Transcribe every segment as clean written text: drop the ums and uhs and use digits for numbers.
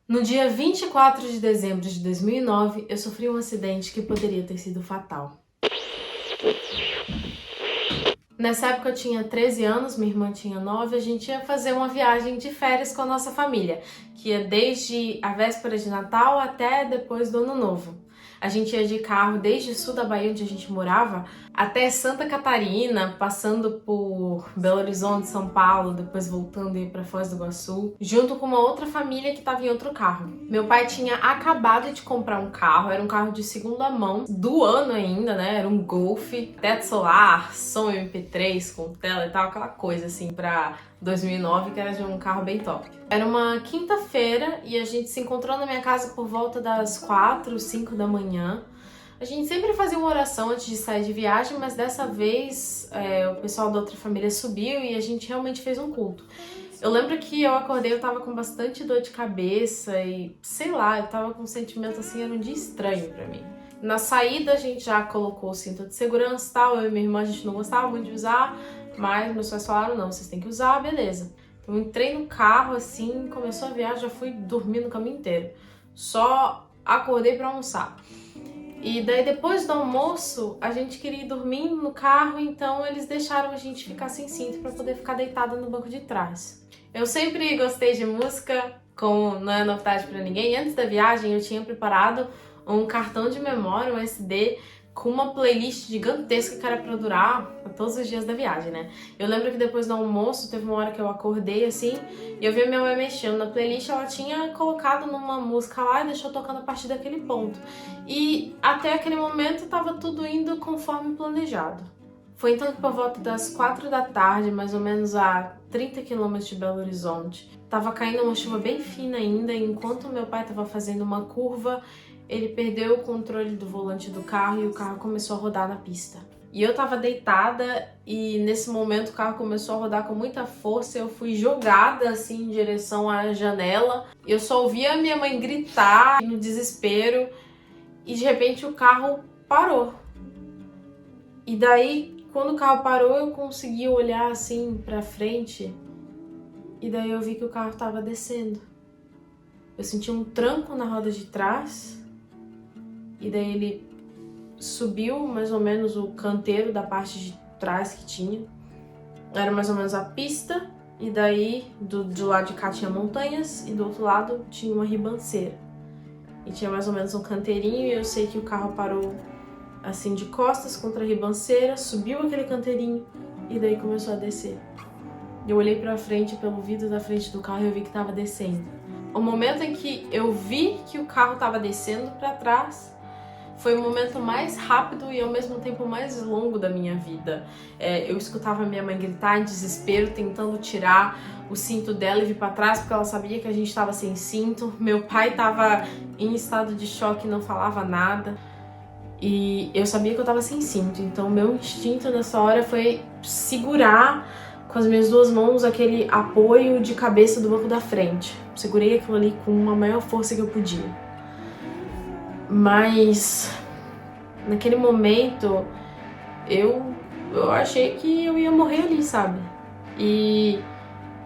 No dia 24 de dezembro de 2009, eu sofri um acidente que poderia ter sido fatal. Nessa época eu tinha 13 anos, minha irmã tinha 9, a gente ia fazer uma viagem de férias com a nossa família, que ia desde a véspera de Natal até depois do Ano Novo. A gente ia de carro desde o sul da Bahia, onde a gente morava, até Santa Catarina, passando por Belo Horizonte, São Paulo, depois voltando aí para Foz do Iguaçu, junto com uma outra família que estava em outro carro. Meu pai tinha acabado de comprar um carro, era um carro de segunda mão, do ano ainda, né? Era um Golf, teto solar, som MP3 com tela e tal, aquela coisa assim pra 2009, que era de um carro bem top. Era uma quinta-feira e a gente se encontrou na minha casa por volta das 4, 5 da manhã. A gente sempre fazia uma oração antes de sair de viagem, mas dessa vez o pessoal da outra família subiu e a gente realmente fez um culto. Eu lembro que eu acordei, eu tava com bastante dor de cabeça e, sei lá, eu tava com um sentimento assim, era um dia estranho pra mim. Na saída a gente já colocou o cinto de segurança e tal, eu e minha irmã a gente não gostava muito de usar, mas meus pais falaram, não, vocês têm que usar, beleza. Eu entrei no carro assim, começou a viagem, já fui dormir no caminho inteiro. Só acordei pra almoçar. E daí depois do almoço, a gente queria ir dormindo no carro, então eles deixaram a gente ficar sem cinto pra poder ficar deitada no banco de trás. Eu sempre gostei de música, como não é novidade pra ninguém. Antes da viagem eu tinha preparado um cartão de memória, um SD, com uma playlist gigantesca que era pra durar todos os dias da viagem, né? Eu lembro que depois do almoço, teve uma hora que eu acordei assim, e eu vi a minha mãe mexendo na playlist, ela tinha colocado numa música lá e deixou tocando a partir daquele ponto. E até aquele momento tava tudo indo conforme planejado. Foi então que por volta das 4 da tarde, mais ou menos a 30 quilômetros de Belo Horizonte, tava caindo uma chuva bem fina ainda, e enquanto meu pai tava fazendo uma curva, ele perdeu o controle do volante do carro e o carro começou a rodar na pista. E eu tava deitada e nesse momento o carro começou a rodar com muita força, eu fui jogada assim em direção à janela. Eu só ouvia a minha mãe gritar no desespero e de repente o carro parou. E daí, quando o carro parou, eu consegui olhar assim pra frente e daí eu vi que o carro tava descendo. Eu senti um tranco na roda de trás e daí ele subiu mais ou menos o canteiro da parte de trás que tinha. Era mais ou menos a pista e daí do lado de cá tinha montanhas e do outro lado tinha uma ribanceira. E tinha mais ou menos um canteirinho e eu sei que o carro parou assim de costas contra a ribanceira, subiu aquele canteirinho e daí começou a descer. Eu olhei pra frente, pelo vidro da frente do carro e eu vi que tava descendo. O momento em que eu vi que o carro tava descendo pra trás foi o momento mais rápido e ao mesmo tempo mais longo da minha vida. Eu escutava minha mãe gritar em desespero, tentando tirar o cinto dela e vir pra trás, porque ela sabia que a gente tava sem cinto. Meu pai tava em estado de choque, não falava nada. E eu sabia que eu tava sem cinto, então meu instinto nessa hora foi segurar com as minhas duas mãos aquele apoio de cabeça do banco da frente. Segurei aquilo ali com a maior força que eu podia. Mas naquele momento eu achei que eu ia morrer ali, sabe? E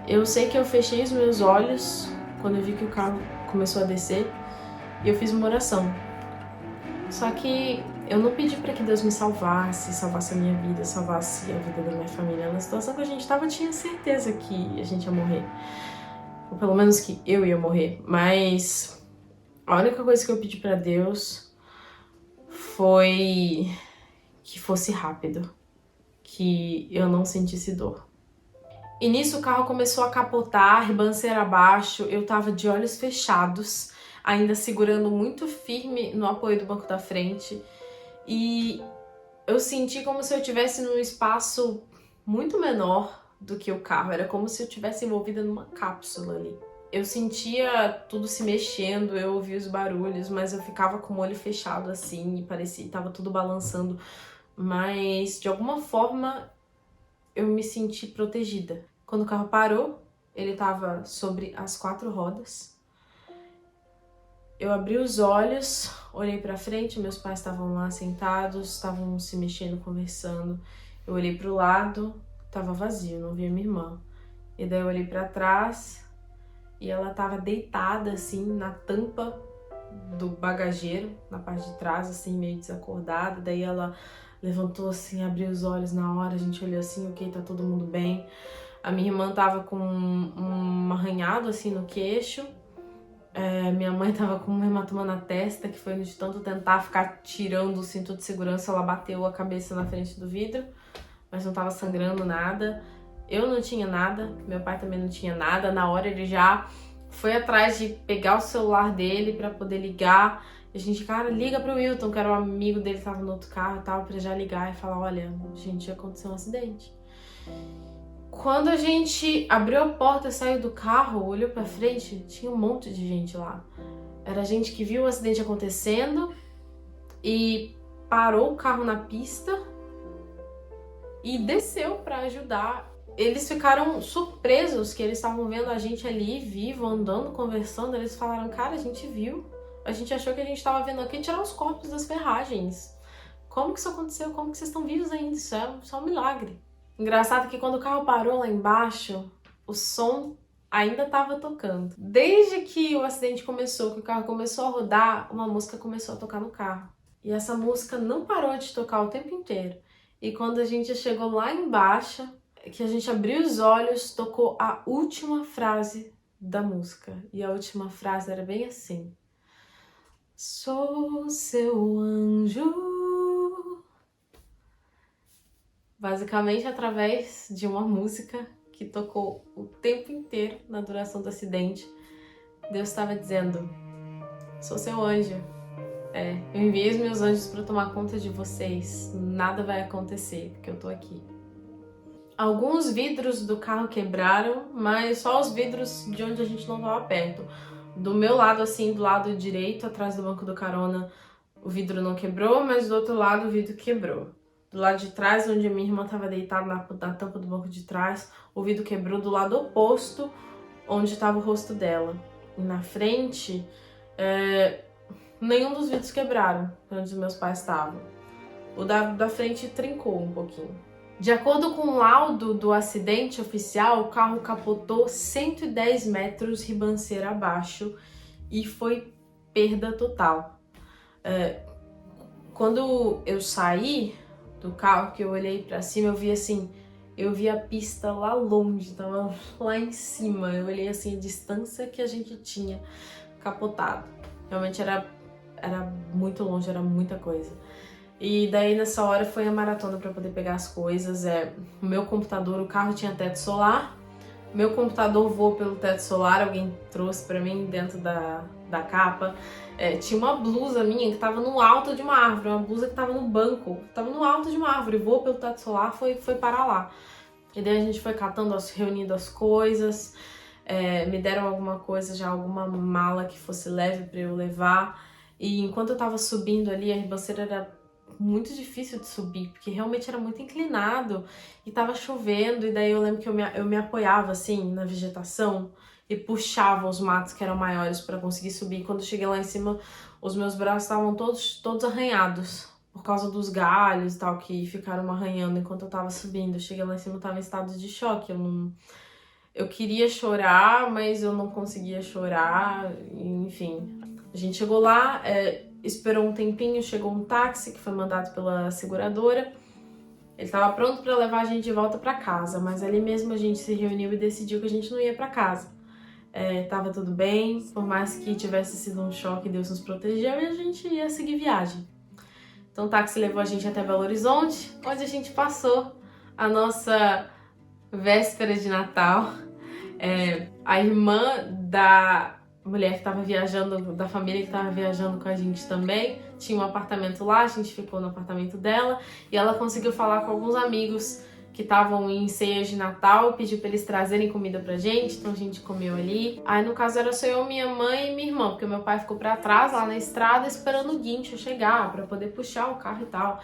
eu sei que eu fechei os meus olhos quando eu vi que o carro começou a descer e eu fiz uma oração. Só que eu não pedi pra que Deus me salvasse a minha vida, salvasse a vida da minha família. Na situação que a gente tava, eu tinha certeza que a gente ia morrer. Ou pelo menos que eu ia morrer. Mas a única coisa que eu pedi pra Deus foi que fosse rápido, que eu não sentisse dor. E nisso o carro começou a capotar, ribanceira abaixo, eu tava de olhos fechados, ainda segurando muito firme no apoio do banco da frente. E eu senti como se eu estivesse num espaço muito menor do que o carro, era como se eu estivesse envolvida numa cápsula ali. Eu sentia tudo se mexendo, eu ouvia os barulhos, mas eu ficava com o olho fechado assim e parecia que tava tudo balançando. Mas de alguma forma eu me senti protegida. Quando o carro parou, ele tava sobre as 4 rodas. Eu abri os olhos, olhei pra frente, meus pais estavam lá sentados, estavam se mexendo, conversando. Eu olhei pro lado, tava vazio, não via minha irmã. E daí eu olhei pra trás e ela tava deitada assim na tampa do bagageiro, na parte de trás, assim, meio desacordada. Daí ela levantou assim, abriu os olhos na hora, a gente olhou assim, ok, tá todo mundo bem. A minha irmã tava com um arranhado assim no queixo. Minha mãe tava com um hematoma na testa, que foi de tanto tentar ficar tirando o cinto de segurança, ela bateu a cabeça na frente do vidro, mas não tava sangrando nada. Eu não tinha nada, meu pai também não tinha nada. Na hora ele já foi atrás de pegar o celular dele pra poder ligar. A gente, cara, liga pro Wilton, que era um amigo dele que tava no outro carro e tal, pra já ligar e falar, olha, gente, aconteceu um acidente. Quando a gente abriu a porta e saiu do carro, olhou pra frente, tinha um monte de gente lá. Era gente que viu o acidente acontecendo e parou o carro na pista e desceu pra ajudar. Eles ficaram surpresos que eles estavam vendo a gente ali, vivo, andando, conversando. Eles falaram, cara, a gente viu. A gente achou que a gente tava vendo aqui tirar os corpos das ferragens. Como que isso aconteceu? Como que vocês estão vivos ainda? Isso é só um milagre. Engraçado que quando o carro parou lá embaixo, o som ainda estava tocando. Desde que o acidente começou, que o carro começou a rodar, uma música começou a tocar no carro. E essa música não parou de tocar o tempo inteiro. E quando a gente chegou lá embaixo, que a gente abriu os olhos, tocou a última frase da música. E a última frase era bem assim: sou seu anjo. Basicamente através de uma música que tocou o tempo inteiro na duração do acidente, Deus estava dizendo, sou seu anjo. Eu enviei os meus anjos para tomar conta de vocês. Nada vai acontecer, porque eu tô aqui. Alguns vidros do carro quebraram, mas só os vidros de onde a gente não estava perto. Do meu lado, assim, do lado direito, atrás do banco do carona, o vidro não quebrou, mas do outro lado o vidro quebrou. Do lado de trás, onde a minha irmã estava deitada na tampa do banco de trás, o vidro quebrou do lado oposto, onde estava o rosto dela. E na frente, nenhum dos vidros quebraram, onde os meus pais estavam. O da frente trincou um pouquinho. De acordo com o laudo do acidente oficial, o carro capotou 110 metros ribanceira abaixo e foi perda total. Quando eu saí do carro, que eu olhei pra cima, eu vi a pista lá longe, tava lá em cima. Eu olhei assim a distância que a gente tinha capotado. Realmente era muito longe, era muita coisa. E daí nessa hora foi a maratona pra poder pegar as coisas. O meu computador, o carro tinha teto solar. Meu computador voou pelo teto solar, alguém trouxe pra mim dentro da capa. Tinha uma blusa minha que tava no alto de uma árvore, uma blusa que tava no banco, tava no alto de uma árvore, voou pelo teto solar, foi parar lá. E daí a gente foi catando, reunindo as coisas, me deram alguma coisa, já alguma mala que fosse leve pra eu levar. E enquanto eu tava subindo ali, a ribanceira era muito difícil de subir, porque realmente era muito inclinado e tava chovendo, e daí eu lembro que eu me apoiava assim na vegetação e puxava os matos que eram maiores para conseguir subir. Quando eu cheguei lá em cima, os meus braços estavam todos arranhados por causa dos galhos e tal, que ficaram arranhando enquanto eu tava subindo. Eu cheguei lá em cima, eu tava em estado de choque, eu queria chorar, mas eu não conseguia chorar, enfim. A gente chegou lá, esperou um tempinho, chegou um táxi que foi mandado pela seguradora. Ele estava pronto para levar a gente de volta para casa, mas ali mesmo a gente se reuniu e decidiu que a gente não ia para casa. Tava tudo bem, por mais que tivesse sido um choque, Deus nos protegeu e a gente ia seguir viagem. Então o táxi levou a gente até Belo Horizonte, onde a gente passou a nossa véspera de Natal. A irmã da mulher que estava viajando, da família que estava viajando com a gente também, tinha um apartamento lá, a gente ficou no apartamento dela e ela conseguiu falar com alguns amigos que estavam em ceias de Natal, pediu para eles trazerem comida pra gente, então a gente comeu ali. Aí no caso era só eu, minha mãe e minha irmã, porque meu pai ficou pra trás lá na estrada esperando o guincho chegar para poder puxar o carro e tal.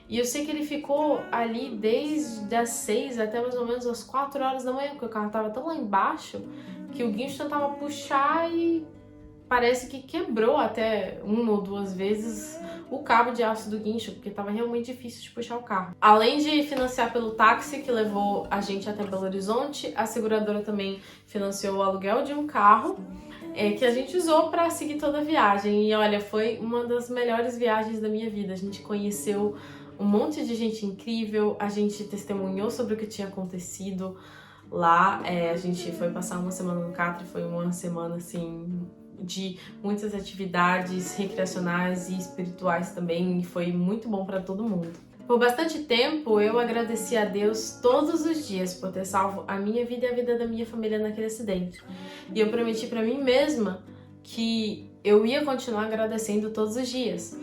E eu sei que ele ficou ali desde as 6 até mais ou menos as 4 horas da manhã, porque o carro tava tão lá embaixo que o guincho tentava puxar e parece que quebrou até uma ou duas vezes o cabo de aço do guincho, porque estava realmente difícil de puxar o carro. Além de financiar pelo táxi que levou a gente até Belo Horizonte, a seguradora também financiou o aluguel de um carro que a gente usou para seguir toda a viagem. E olha, foi uma das melhores viagens da minha vida. A gente conheceu um monte de gente incrível, a gente testemunhou sobre o que tinha acontecido lá. A gente foi passar uma semana no Catra, foi uma semana assim de muitas atividades recreacionais e espirituais também, e foi muito bom para todo mundo. Por bastante tempo eu agradeci a Deus todos os dias por ter salvo a minha vida e a vida da minha família naquele acidente. E eu prometi para mim mesma que eu ia continuar agradecendo todos os dias.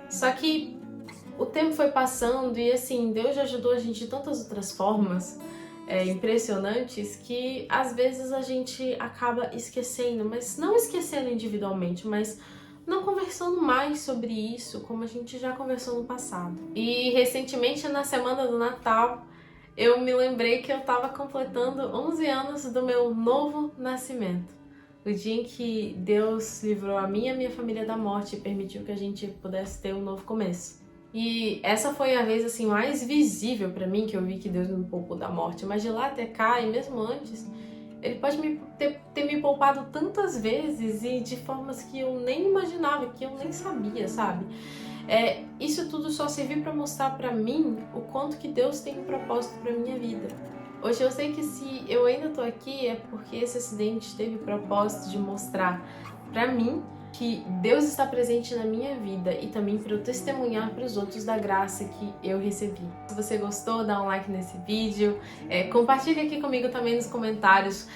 Só que o tempo foi passando e assim, Deus já ajudou a gente de tantas outras formas impressionantes que às vezes a gente acaba esquecendo, mas não esquecendo individualmente, mas não conversando mais sobre isso como a gente já conversou no passado. E recentemente, na semana do Natal, eu me lembrei que eu estava completando 11 anos do meu novo nascimento. O dia em que Deus livrou a mim e a minha família da morte e permitiu que a gente pudesse ter um novo começo. E essa foi a vez assim mais visível para mim que eu vi que Deus me poupou da morte. Mas de lá até cá e mesmo antes, Ele pode ter me poupado tantas vezes e de formas que eu nem imaginava, que eu nem sabia, sabe? Isso tudo só serviu para mostrar para mim o quanto que Deus tem um propósito para minha vida. Hoje eu sei que se eu ainda tô aqui é porque esse acidente teve o propósito de mostrar para mim que Deus está presente na minha vida e também para eu testemunhar para os outros da graça que eu recebi. Se você gostou, dá um like nesse vídeo, compartilha aqui comigo também nos comentários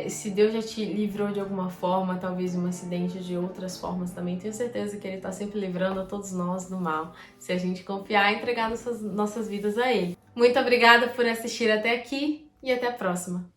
se Deus já te livrou de alguma forma, talvez de um acidente, de outras formas também. Tenho certeza que Ele está sempre livrando a todos nós do mal, se a gente confiar e entregar nossas vidas a Ele. Muito obrigada por assistir até aqui e até a próxima!